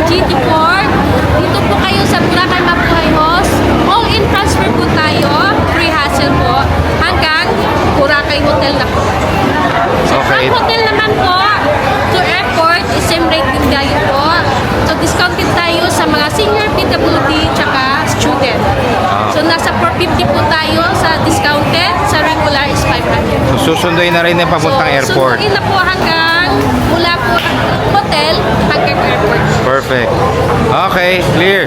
GT4. Dito po kayo sa Boracay Mabuhay Host. All-in transfer po tayo. Free hassle po. Hanggang Boracay Hotel na po. So, Okay. ang hotel naman po to airport is same rate din tayo po. So, discounted tayo sa mga senior PWD tsaka student. So, nasa 450 po tayo sa discounted. Sa regular is 500. So, susunduin na rin yung papuntang airport. Sunduin na po hanggang mula po hotel hanggang airport. Perfect. Okay, clear.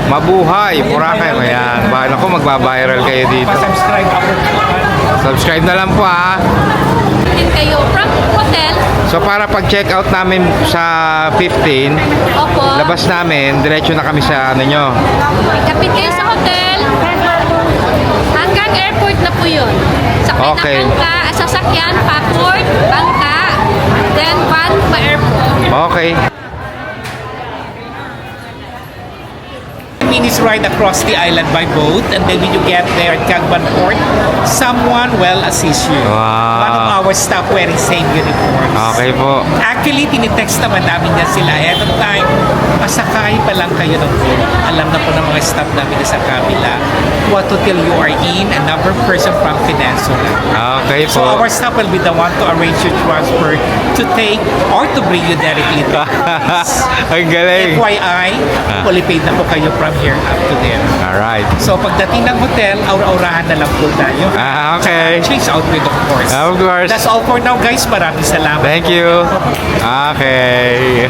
Mabuhay, Boracay. Ayan. Bahan ako, magbabiral kayo dito. Subscribe ako. Subscribe na lang po ha. Din kayo from hotel. So para pag-check out namin sa 15, Opo. labas namin, diretso na kami sa ano nyo. Kapit kayo sa hotel. Hanggang airport na po yun. Sakay Okay. na bangka, sasakyan, passport, bangka, then van pa airport. Okay. Minutes ride across the island by boat, and then when you get there at Cagban Port, someone will assist you. Wow. One of our staff wearing same uniforms. Okay po. Actually, tinitext naman namin yan sila ahead of time. Masakay pa lang kayo ng boat. Alam na po ng mga staff namin sa kabila what hotel you are in and number of person from Peninsula. Okay So po. our staff will be the one to arrange your transfer to take or to bring you directly to the place. Ang galing. FYI, fully paid na po kayo from here up to there. Alright. So pagdating ng hotel, aura-aurahan na lang po tayo. Okay. Change outfit of course. Of course. That's all for now guys. Maraming salamat. Thank you. Okay.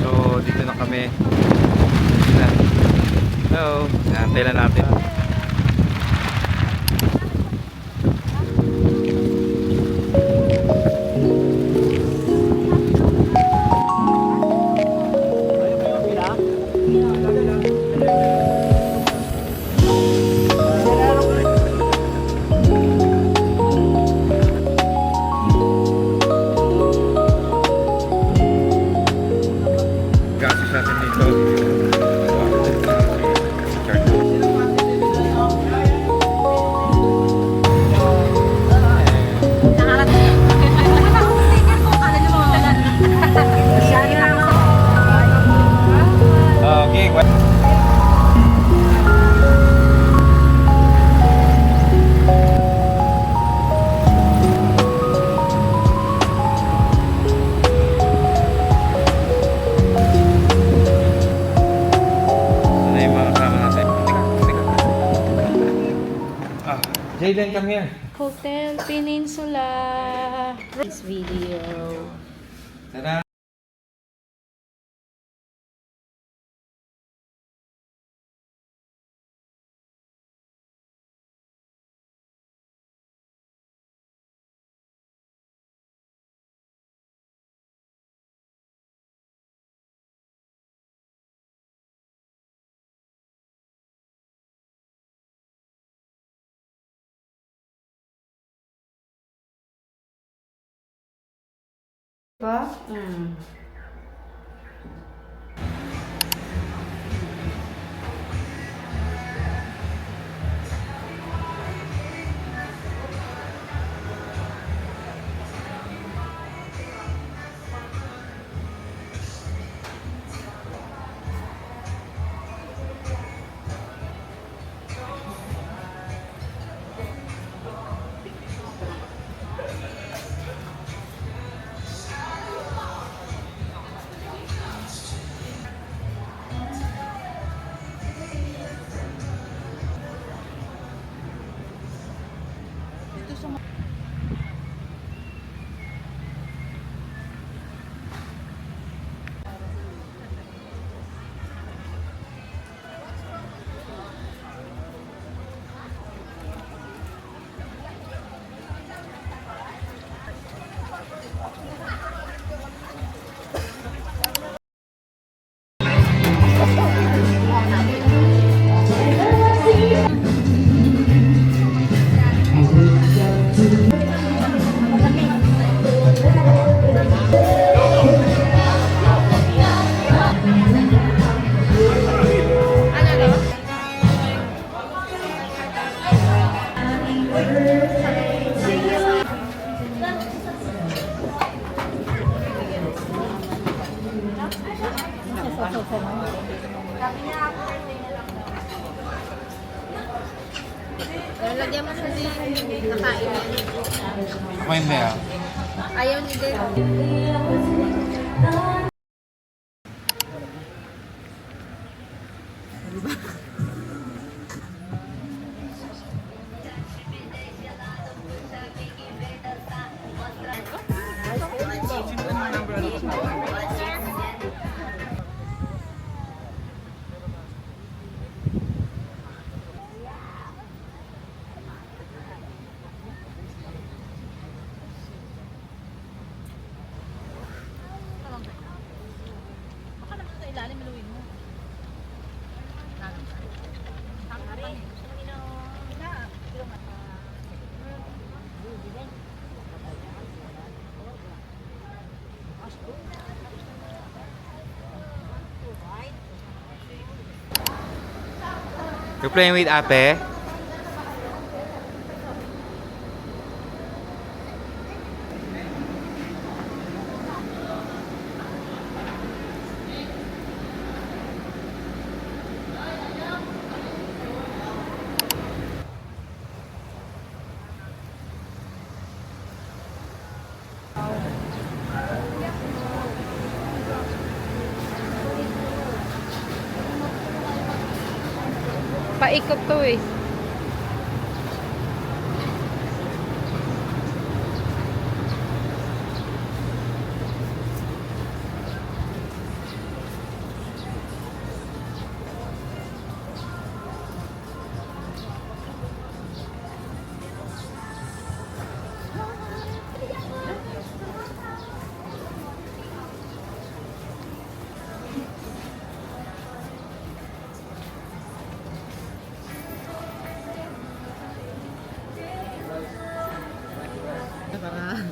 So, dito na kami. Hello. Nantay lang natin. Gasis natin dito. Okay. Ano yung mga kasama natin? Jayden, come here. Hotel Peninsula. This video. Tada! Pa? May mea. Ayaw ni Del. You're playing with Ate? Paikot to eh.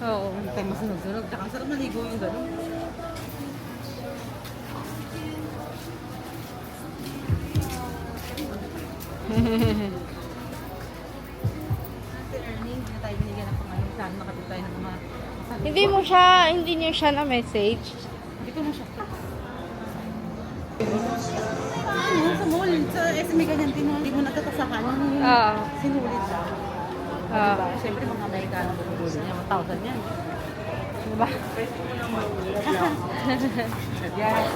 Oo. Tayo masunog-sunog. Tsaka ang sarap maligo yung gano'n. Si Ernie, hindi na tayo binigyan ng pangalan. Saan makapit tayo ng mga Hindi niyo siya na message. Hindi ko na siya. Ano, sa mall, sa SME ganyan, hindi mo natatasakan yung Oo. sinulit lang. Oo. Siyempre, mga Amerikano bumibili niya, 1,000 yan. Diba? Yes.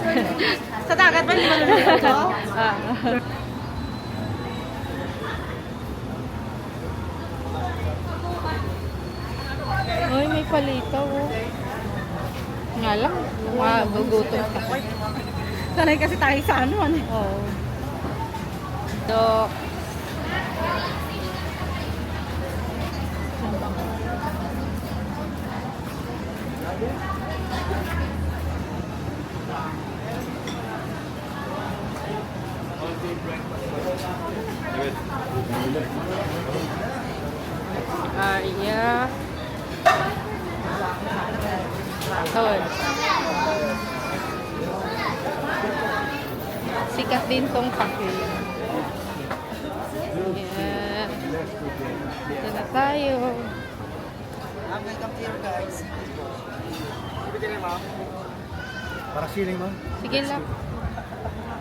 Sa dagat ba, hindi mo nalulito ko? Uy, may palitaw oh. Nga lang, magugutom ka. Sanay kasi tayo sa ano, ano. Oo. Dok. Arya. Tol. Sikat din tong kape. Yan. Dito na tayo. Para siling mo? Sige lang.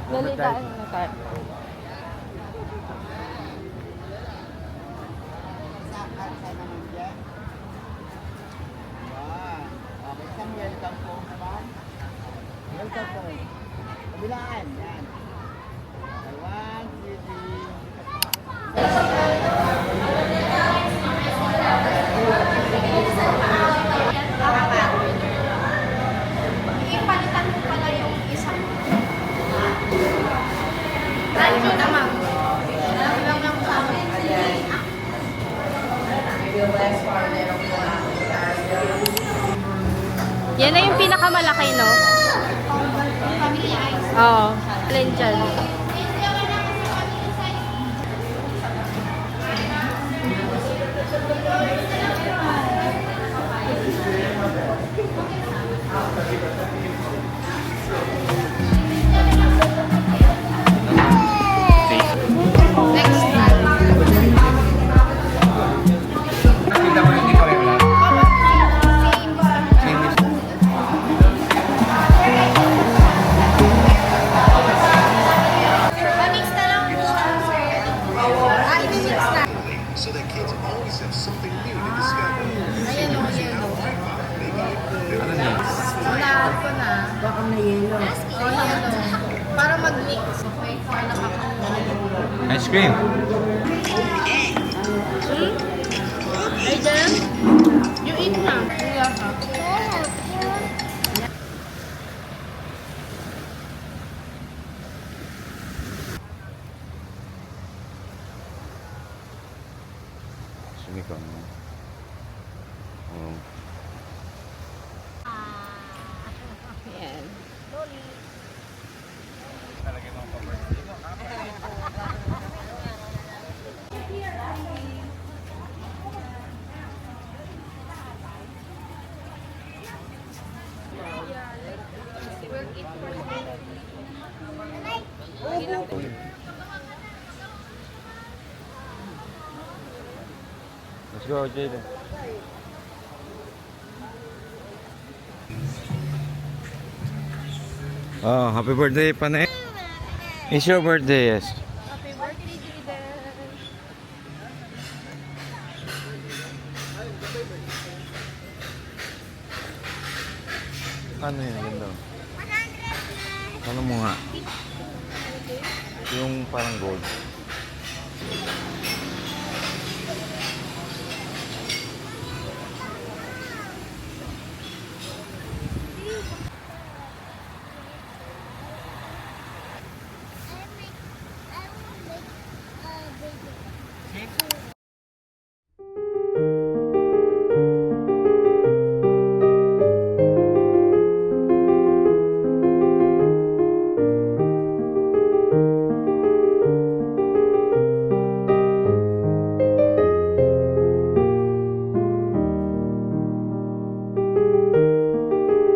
Dali tayo na tayo. Welcome po. Kabilaan. Yan. One, two, three. Ipalitan mo pala yung isang. Radyo naman. Lang ng sabi. Yan na yung pinakamalaki, no? Family ice. Oo. Alin dyan? Next time. Nakita mo hindi pareho lang. Ice cream. Aiden, you eat na. Sumikon. Oh. Yan. Let's go, Jaden. Oh, happy birthday, Pane. It's your birthday, yes. Happy birthday, Jaden. Ano yun? Ganda. Ano mo nga? Yung parang gold.